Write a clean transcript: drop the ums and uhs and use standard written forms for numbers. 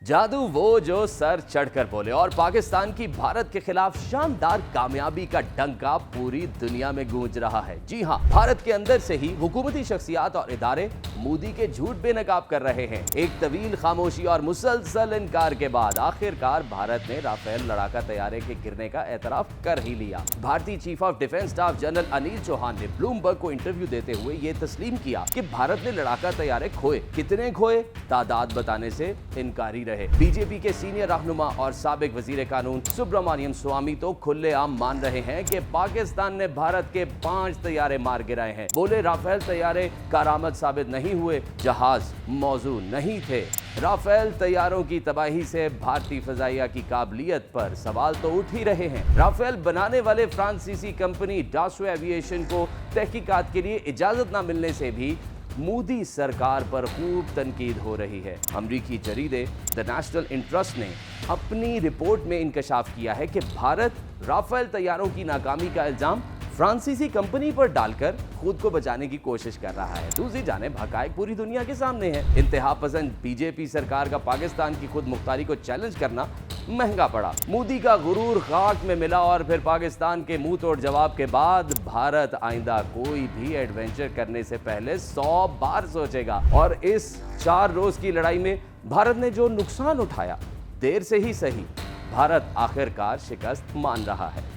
जादू वो जो सर चढ़कर बोले और पाकिस्तान की भारत के खिलाफ शानदार कामयाबी का डंका पूरी दुनिया में गूंज रहा है। जी हां, भारत के अंदर से ही हुकूमती शख्सियात और इदारे मोदी के झूठ बेनकाब कर रहे हैं। एक तवील खामोशी और मुसलसल इनकार के बाद आखिरकार भारत ने राफेल लड़ाका तैयारे के गिरने का एतराफ कर ही लिया। भारतीय chief of defence staff general Anil Chauhan ने ब्लूमबर्ग को इंटरव्यू देते हुए ये तस्लीम किया कि भारत ने लड़ाका तैयारे खोए। कितने खोए, तादाद बताने से इनकारी रहे। बीजेपी के सीनियर रहनुमा और साबिक वजीर कानून सुब्रमण्यम स्वामी तो खुलेआम मान रहे हैं कि पाकिस्तान ने भारत के 5 तैयारे मार गिराए हैं। बोले राफेल तैयारे कारामद साबित नहीं हुए, जहाज मौजूद नहीं थे। राफेल तैयारों की तबाही से भारतीय फजाइया की काबिलियत पर सवाल तो उठ ही रहे हैं। राफेल बनाने वाले फ्रांसीसी कंपनी डासो एविएशन को तहकीकात के लिए इजाजत न मिलने से भी मोदी सरकार पर खूब तनकीद हो रही है। अमरीकी जरीदे द नेशनल इंटरेस्ट ने अपनी रिपोर्ट में इंकशाफ किया है कि भारत राफेल तैयारों की नाकामी का इल्जाम फ्रांसीसी कंपनी पर डालकर खुद को बचाने की कोशिश कर रहा है। दूसरी जानिब हकायक पूरी दुनिया के सामने है। इंतहा पसंद बीजेपी सरकार का पाकिस्तान की खुद मुख्तारी को चैलेंज करना महंगा पड़ा। मोदी का गुरूर खाक में मिला और फिर पाकिस्तान के मुंह तोड़ जवाब के बाद भारत आइंदा कोई भी एडवेंचर करने से पहले 100 बार सोचेगा। और इस 4 रोज की लड़ाई में भारत ने जो नुकसान उठाया, देर से ही सही, भारत आखिरकार शिकस्त मान रहा है।